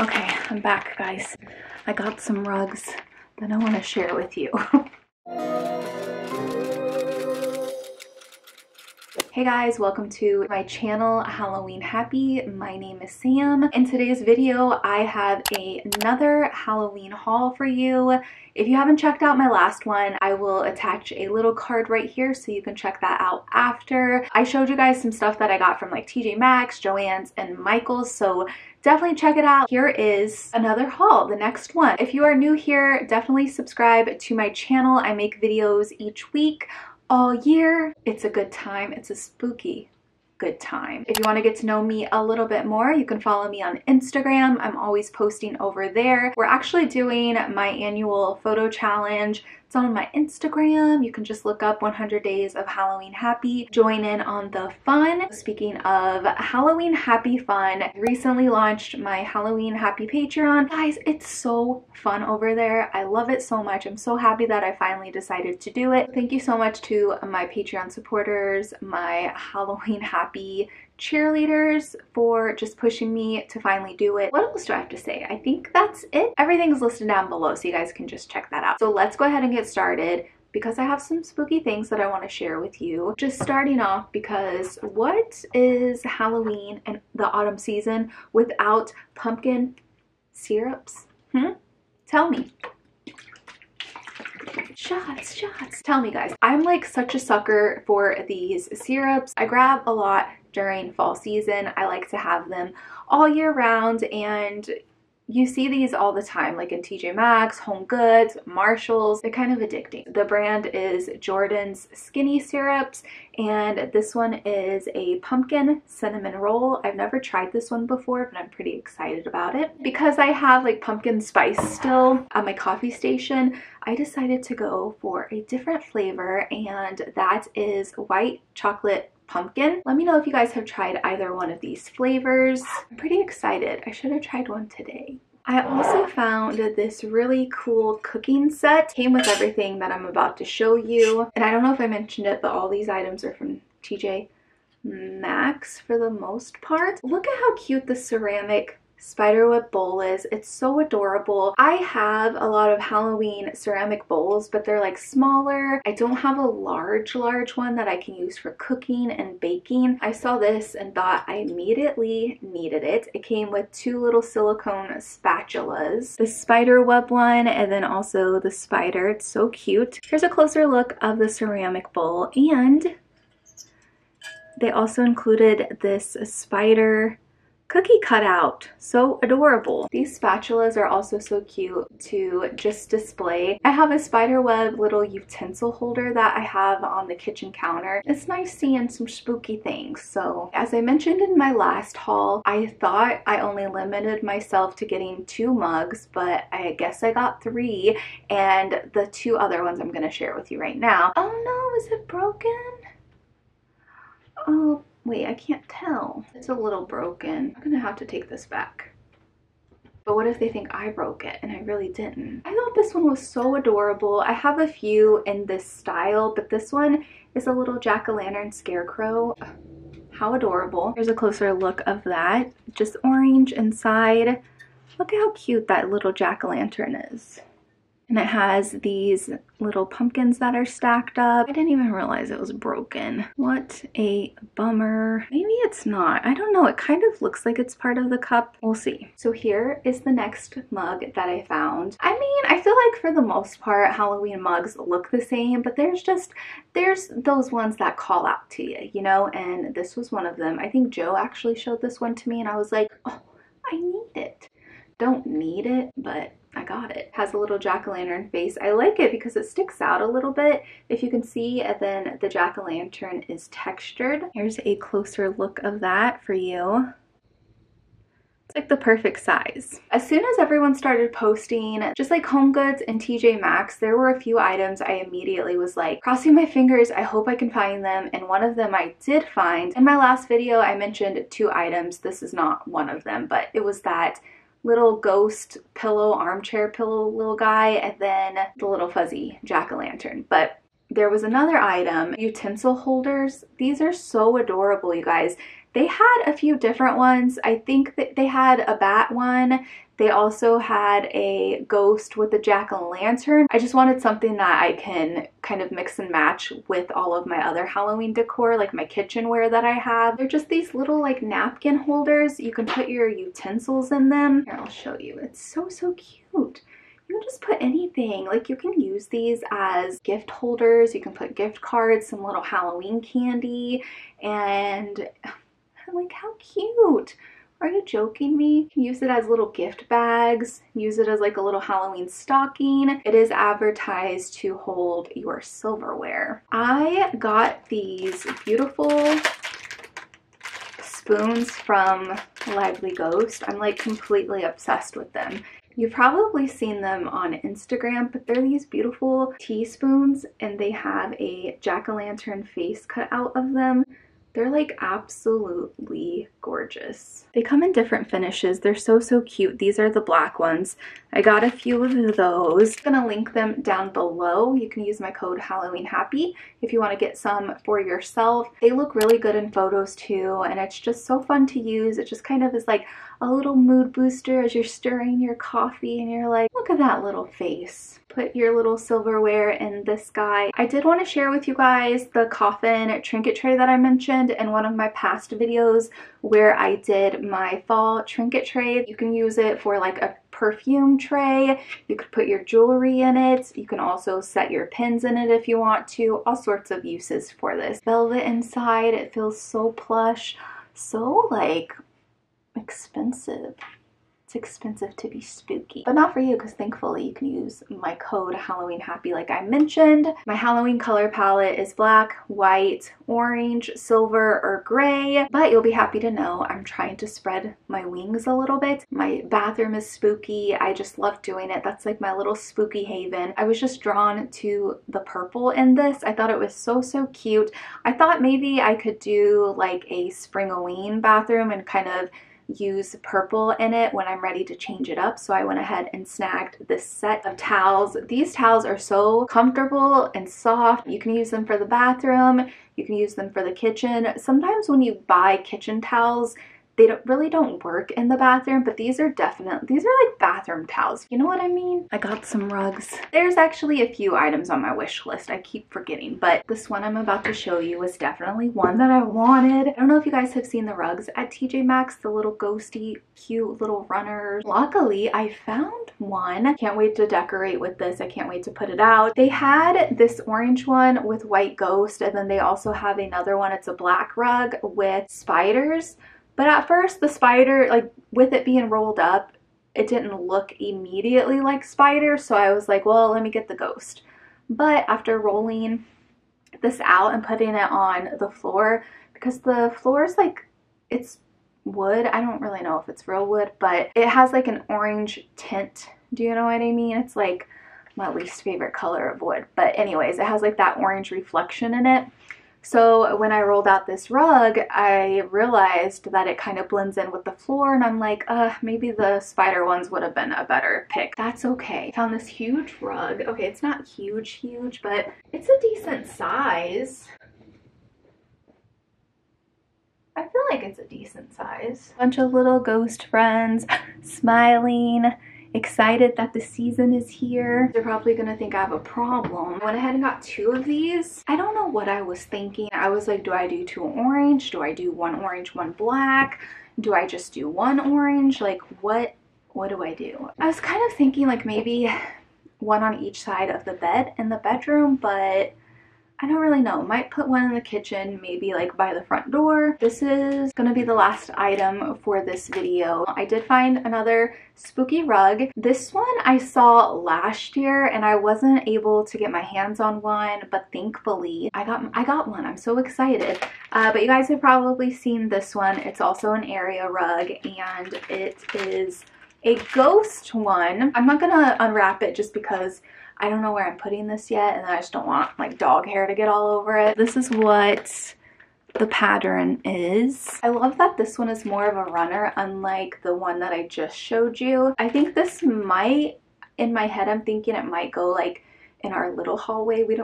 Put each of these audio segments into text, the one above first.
Okay, I'm back, guys. I got some rugs that I want to share with you. Hey guys, welcome to my channel, Halloween Happy. My name is Sam. In today's video, I have another Halloween haul for you. If you haven't checked out my last one, I will attach a little card right here so you can check that out after. I showed you guys some stuff that I got from like TJ Maxx, Joann's, and Michael's, so definitely check it out. Here is another haul, the next one. If you are new here, definitely subscribe to my channel. I make videos each week, all year. It's a good time. It's a spooky good time. If you want to get to know me a little bit more, you can follow me on Instagram. I'm always posting over there. We're actually doing my annual photo challenge. It's on my Instagram. You can just look up 100 Days of Halloween Happy. Join in on the fun. Speaking of Halloween Happy fun, I recently launched my Halloween Happy Patreon. Guys, it's so fun over there. I love it so much. I'm so happy that I finally decided to do it. Thank you so much to my Patreon supporters, my Halloween Happy cheerleaders, for just pushing me to finally do it. What else do I have to say? I think that's it. Everything's listed down below so you guys can just check that out. So let's go ahead and get started because I have some spooky things that I want to share with you. Just starting off, because what is Halloween and the autumn season without pumpkin syrups? Tell me. Shots. Tell me, guys. I'm like such a sucker for these syrups. I grab a lot during fall season. I like to have them all year round, and you see these all the time, like in TJ Maxx, Homegoods, Marshalls. They're kind of addicting. The brand is Jordan's Skinny Syrups, and this one is a pumpkin cinnamon roll. I've never tried this one before, but I'm pretty excited about it. Because I have like pumpkin spice still at my coffee station, I decided to go for a different flavor, and that is white chocolate pumpkin. Let me know if you guys have tried either one of these flavors. I'm pretty excited. I should have tried one today. I also found this really cool cooking set. Came with everything that I'm about to show you. And I don't know if I mentioned it, but all these items are from TJ Maxx for the most part. Look at how cute the ceramic spiderweb bowl is. It's so adorable. I have a lot of Halloween ceramic bowls, but they're like smaller. I don't have a large one that I can use for cooking and baking. I saw this and thought I immediately needed it. It came with two little silicone spatulas, the spider web one and then also the spider. It's so cute. Here's a closer look of the ceramic bowl, and they also included this spider cookie cutout. So adorable. These spatulas are also so cute to just display. I have a spiderweb little utensil holder that I have on the kitchen counter. It's nice seeing some spooky things. So as I mentioned in my last haul, I thought I only limited myself to getting 2 mugs, but I guess I got 3, and the 2 other ones I'm going to share with you right now. Oh no, is it broken? Oh, wait, I can't tell. It's a little broken. I'm gonna have to take this back. But what if they think I broke it and I really didn't? I thought this one was so adorable. I have a few in this style, but this one is a little jack-o'-lantern scarecrow. How adorable. Here's a closer look of that. Just orange inside. Look at how cute that little jack-o'-lantern is. And it has these little pumpkins that are stacked up. I didn't even realize it was broken. What a bummer. Maybe it's not. I don't know. It kind of looks like it's part of the cup. We'll see. So here is the next mug that I found. I mean, I feel like for the most part, Halloween mugs look the same, but there's those ones that call out to you, you know? And this was one of them. I think Joe actually showed this one to me and I was like, oh, I need it. Don't need it, but I got it. Has a little jack-o'-lantern face. I like it because it sticks out a little bit, if you can see, and then the jack-o'-lantern is textured. Here's a closer look of that for you. It's like the perfect size. As soon as everyone started posting, just like Homegoods and TJ Maxx, there were a few items I immediately was like, crossing my fingers, I hope I can find them, and one of them I did find. In my last video, I mentioned 2 items. This is not one of them, but it was that little ghost pillow, armchair pillow little guy, and then the little fuzzy jack-o'-lantern. But there was another item, utensil holders. These are so adorable, you guys. They had a few different ones. I think that they had a bat one. They also had a ghost with a jack-o'-lantern. I just wanted something that I can kind of mix and match with all of my other Halloween decor, like my kitchenware that I have. They're just these little like napkin holders. You can put your utensils in them. Here, I'll show you. It's so, so cute. You can just put anything. Like, you can use these as gift holders. You can put gift cards, some little Halloween candy, and I'm like, how cute. Are you joking me? You can use it as little gift bags, use it as like a little Halloween stocking. It is advertised to hold your silverware. I got these beautiful spoons from Lively Ghost. I'm like completely obsessed with them. You've probably seen them on Instagram, but they're these beautiful teaspoons and they have a jack-o'-lantern face cut out of them. They're like absolutely gorgeous. They come in different finishes. They're so, so cute. These are the black ones. I got a few of those. I'm gonna link them down below. You can use my code HalloweenHappy if you want to get some for yourself. They look really good in photos too, and it's just so fun to use. It just kind of is like a little mood booster as you're stirring your coffee and you're like, look at that little face. Put your little silverware in this guy. I did want to share with you guys the Coffin Trinket tray that I mentioned in one of my past videos where I did my fall trinket tray. You can use it for like a perfume tray. You could put your jewelry in it. You can also set your pins in it if you want to. All sorts of uses for this. Velvet inside. It feels so plush. So like expensive. It's expensive to be spooky, but not for you because thankfully you can use my code HalloweenHappy like I mentioned. My Halloween color palette is black, white, orange, silver, or gray, but you'll be happy to know I'm trying to spread my wings a little bit. My bathroom is spooky. I just love doing it. That's like my little spooky haven. I was just drawn to the purple in this. I thought it was so, so cute. I thought maybe I could do like a Spring-a-ween bathroom and kind of use purple in it when I'm ready to change it up. So I went ahead and snagged this set of towels. These towels are so comfortable and soft. You can use them for the bathroom. You can use them for the kitchen. Sometimes when you buy kitchen towels, they really don't work in the bathroom, but these are like bathroom towels. You know what I mean? I got some rugs. There's actually a few items on my wish list. I keep forgetting, but this one I'm about to show you was definitely one that I wanted. I don't know if you guys have seen the rugs at TJ Maxx, the little ghosty, cute little runners. Luckily, I found one. Can't wait to decorate with this. I can't wait to put it out. They had this orange one with white ghost, and then they also have another one. It's a black rug with spiders. But at first the spider, like with it being rolled up, it didn't look immediately like spider. So I was like, well, let me get the ghost. But after rolling this out and putting it on the floor, because the floor is like, it's wood. I don't really know if it's real wood, but it has like an orange tint. Do you know what I mean? It's like my least favorite color of wood. But anyways, it has like that orange reflection in it. So when I rolled out this rug, I realized that it kind of blends in with the floor, and I'm like, maybe the spider ones would have been a better pick. That's okay. Found this huge rug. Okay, it's not huge, but it's a decent size. I feel like it's a decent size. Bunch of little ghost friends smiling, excited that the season is here. They're probably gonna think I have a problem. I went ahead and got two of these. I don't know what I was thinking. I was like, do I do two orange? Do I do one orange, one black? Do I just do one orange? Like what do I do? I was kind of thinking like maybe one on each side of the bed in the bedroom, but I don't really know. Might put one in the kitchen, maybe like by the front door. This is gonna be the last item for this video. I did find another spooky rug. This one I saw last year and I wasn't able to get my hands on one, but thankfully I got one. I'm so excited. But you guys have probably seen this one. It's also an area rug and it is a ghost one. I'm not gonna unwrap it just because I don't know where I'm putting this yet, and I just don't want like dog hair to get all over it. This is what the pattern is. I love that this one is more of a runner, unlike the one that I just showed you. I think this might, in my head, I'm thinking it might go like in our little hallway. We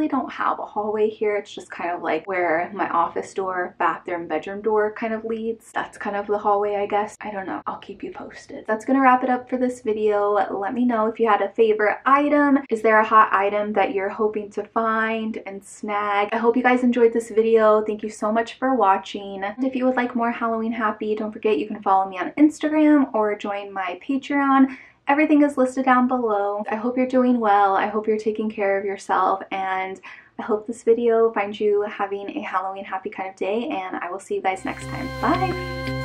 don't have a hallway here. It's just kind of like where my office door, bathroom, bedroom door kind of leads. That's kind of the hallway, I guess. I don't know. I'll keep you posted. That's gonna wrap it up for this video. Let me know if you had a favorite item. Is there a hot item that you're hoping to find and snag? I hope you guys enjoyed this video. Thank you so much for watching. And if you would like more Halloween happy, don't forget you can follow me on Instagram or join my Patreon. Everything is listed down below. I hope you're doing well. I hope you're taking care of yourself, and I hope this video finds you having a Halloween happy kind of day, and I will see you guys next time. Bye!